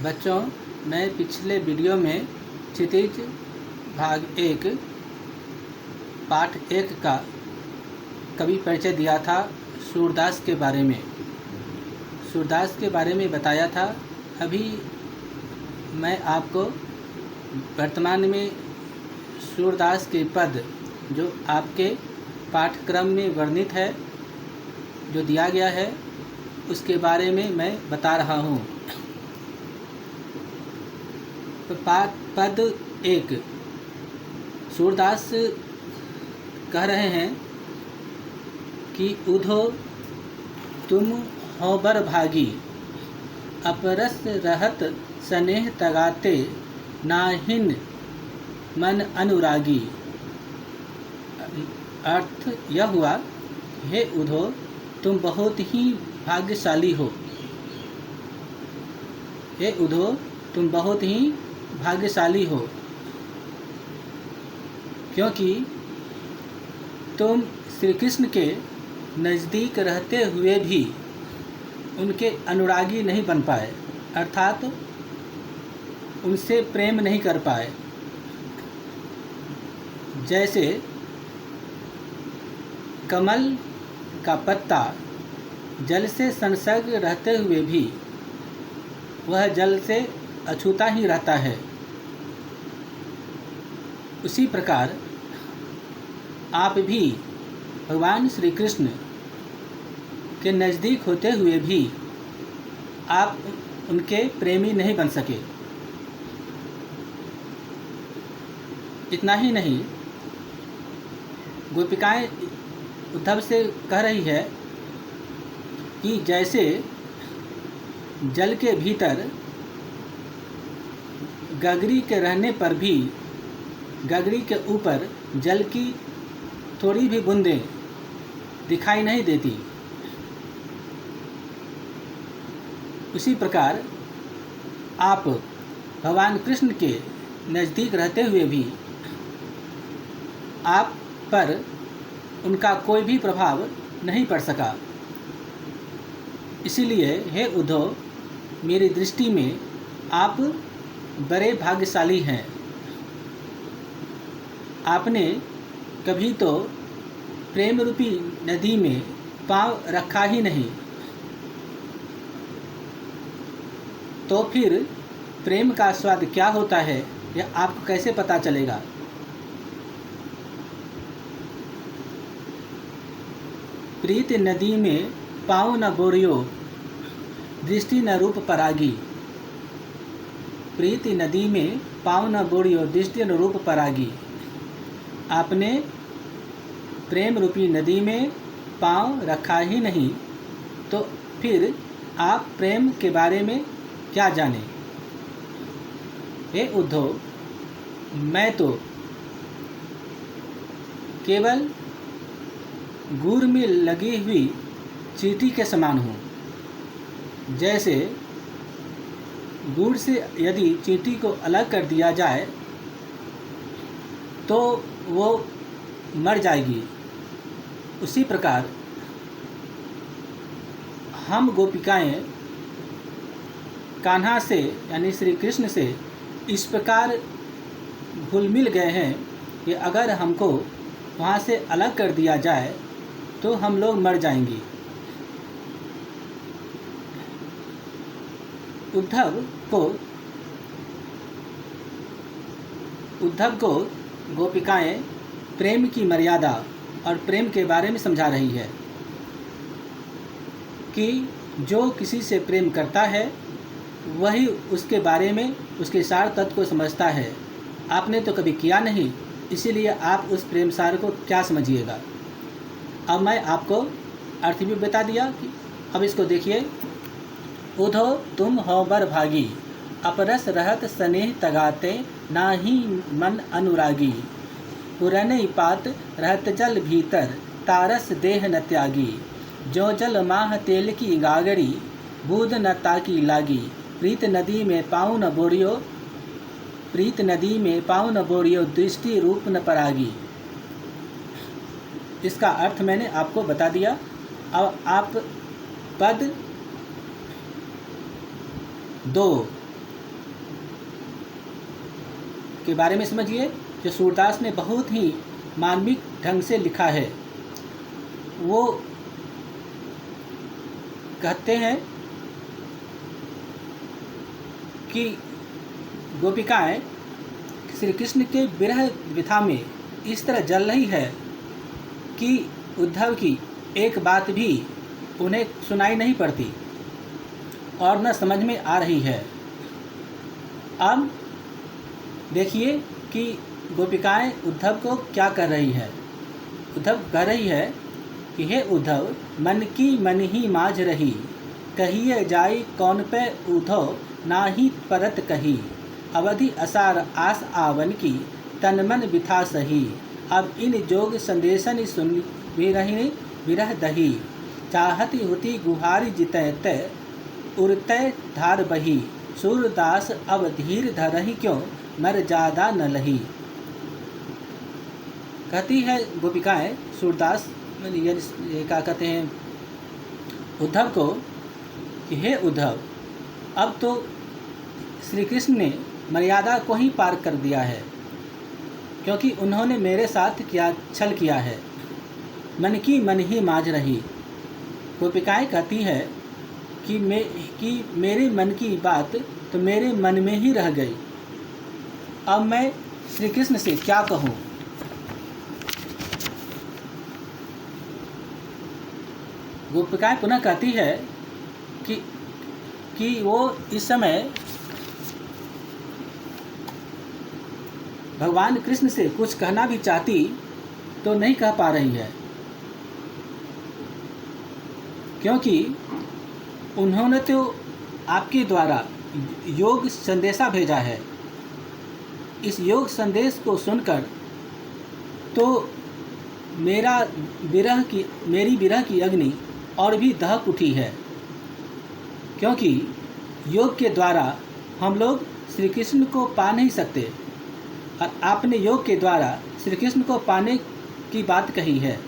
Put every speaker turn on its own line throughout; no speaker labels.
बच्चों, मैं पिछले वीडियो में क्षितिज भाग 1 पाठ 1 का कवि परिचय दिया था। सूरदास के बारे में बताया था। अभी मैं आपको वर्तमान में सूरदास के पद जो आपके पाठ्यक्रम में वर्णित है, जो दिया गया है, उसके बारे में मैं बता रहा हूँ। तो पद 1 सूरदास कह रहे हैं कि उधो तुम हो बर भागी, अपरस रहत स्नेह तगाते, नाहिन मन अनुरागी। अर्थ यह हुआ, हे उधो, तुम बहुत ही भाग्यशाली हो। हे उधो, तुम बहुत ही भाग्यशाली हो, क्योंकि तुम श्री कृष्ण के नज़दीक रहते हुए भी उनके अनुरागी नहीं बन पाए, अर्थात उनसे प्रेम नहीं कर पाए। जैसे कमल का पत्ता जल से संसर्ग रहते हुए भी वह जल से अछूता ही रहता है, उसी प्रकार आप भी भगवान श्री कृष्ण के नज़दीक होते हुए भी आप उनके प्रेमी नहीं बन सके। इतना ही नहीं, गोपिकाएं उद्धव से कह रही है कि जैसे जल के भीतर गगरी के रहने पर भी गगरी के ऊपर जल की थोड़ी भी बूंदें दिखाई नहीं देती, उसी प्रकार आप भगवान कृष्ण के नज़दीक रहते हुए भी आप पर उनका कोई भी प्रभाव नहीं पड़ सका। इसीलिए हे उद्धव, मेरी दृष्टि में आप बड़े भाग्यशाली हैं। आपने कभी तो प्रेम रूपी नदी में पाँव रखा ही नहीं, तो फिर प्रेम का स्वाद क्या होता है यह आपको कैसे पता चलेगा। प्रीत नदी में पाँव न बोरियो, दृष्टि न रूप परागी। प्रीति नदी में पाँव न बोरियो, दृष्टि न रूप परागी। आपने प्रेम रूपी नदी में पाँव रखा ही नहीं, तो फिर आप प्रेम के बारे में क्या जाने। हे उद्धव, मैं तो केवल गुड़ में लगी हुई चींटी के समान हूँ। जैसे गुड़ से यदि चींटी को अलग कर दिया जाए तो वो मर जाएगी, उसी प्रकार हम गोपिकाएं कान्हा से यानी श्री कृष्ण से इस प्रकार घुल मिल गए हैं कि अगर हमको वहाँ से अलग कर दिया जाए तो हम लोग मर जाएंगे। उद्धव को गोपिकाएं प्रेम की मर्यादा और प्रेम के बारे में समझा रही है कि जो किसी से प्रेम करता है वही उसके बारे में उसके सार तत्व को समझता है। आपने तो कभी किया नहीं, इसीलिए आप उस प्रेम सार को क्या समझिएगा। अब मैं आपको अर्थ भी बता दिया कि अब इसको देखिए। उधो तुम हो बर भागी, अपरस रहत स्नेह तगाते, नाही मन अनुरागी। पुरनै पात रहत जल भीतर, तारस देह न त्यागी। जो जल माह तेल की गागरी, बूंद न ताकी लागी। प्रीत नदी में पाँव न बोरियो, प्रीत नदी में पाँव न बोरियो, दृष्टि रूप न परागी। इसका अर्थ मैंने आपको बता दिया। अब आप पद 2 के बारे में समझिए, जो सूरदास ने बहुत ही मार्मिक ढंग से लिखा है। वो कहते हैं कि गोपिकाएं श्री कृष्ण के विरह व्यथा में इस तरह जल रही है कि उद्धव की एक बात भी उन्हें सुनाई नहीं पड़ती और न समझ में आ रही है। अब देखिए कि गोपिकाएं उद्धव को क्या कर रही है। उद्धव कह रही है कि हे उद्धव, मन की मन ही माझ रही, कहिए जाई कौन पे उद्धव नाही परत कही, अवधि असार आस आवन की तन मन बिथा सही, अब इन जोग संदेशन सुन विरहिणी विरह दही, चाहती होती गुहारी जितैते उड़तै धार बही, सूरदास अब धीर धरही क्यों मर ज्यादा न लही। कहती है गोपिकाएं सूरदास ये क्या कहते हैं उद्धव को कि हे उद्धव, अब तो श्री कृष्ण ने मर्यादा को ही पार कर दिया है, क्योंकि उन्होंने मेरे साथ छल किया है। मन की मन ही माज रही। गोपिकाएं कहती है कि मेरे मन की बात तो मेरे मन में ही रह गई। अब मैं श्री कृष्ण से क्या कहूँ। गोपिकाएं पुनः कहती है कि वो इस समय भगवान कृष्ण से कुछ कहना भी चाहती तो नहीं कह पा रही है, क्योंकि उन्होंने तो आपके द्वारा योग संदेशा भेजा है। इस योग संदेश को सुनकर तो मेरी विरह की अग्नि और भी दहक उठी है, क्योंकि योग के द्वारा हम लोग श्री कृष्ण को पा नहीं सकते और आपने योग के द्वारा श्री कृष्ण को पाने की बात कही है।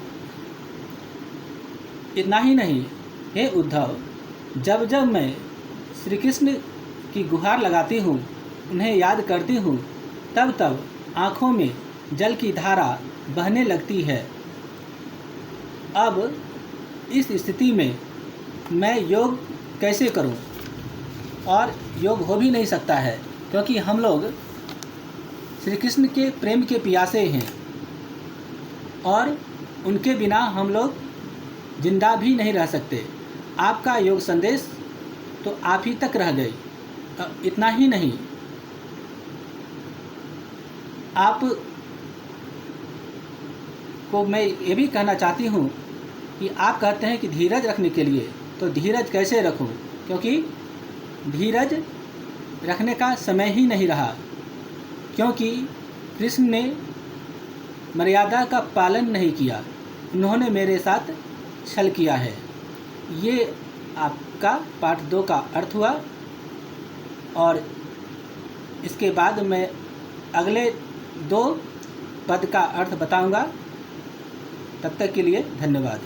इतना ही नहीं, हे उद्धव, जब जब मैं श्री कृष्ण की गुहार लगाती हूँ, उन्हें याद करती हूँ, तब तब आँखों में जल की धारा बहने लगती है। अब इस स्थिति में मैं योग कैसे करूं? और योग हो भी नहीं सकता है, क्योंकि हम लोग श्री कृष्ण के प्रेम के प्यासे हैं और उनके बिना हम लोग जिंदा भी नहीं रह सकते। आपका योग संदेश तो आप ही तक रह गई। इतना ही नहीं, आप को मैं ये भी कहना चाहती हूँ कि आप कहते हैं कि धीरज रखने के लिए, तो धीरज कैसे रखूँ, क्योंकि धीरज रखने का समय ही नहीं रहा, क्योंकि कृष्ण ने मर्यादा का पालन नहीं किया, उन्होंने मेरे साथ छल किया है। ये आपका पाठ 2 का अर्थ हुआ और इसके बाद मैं अगले 2 पद का अर्थ बताऊंगा। तब तक के लिए धन्यवाद।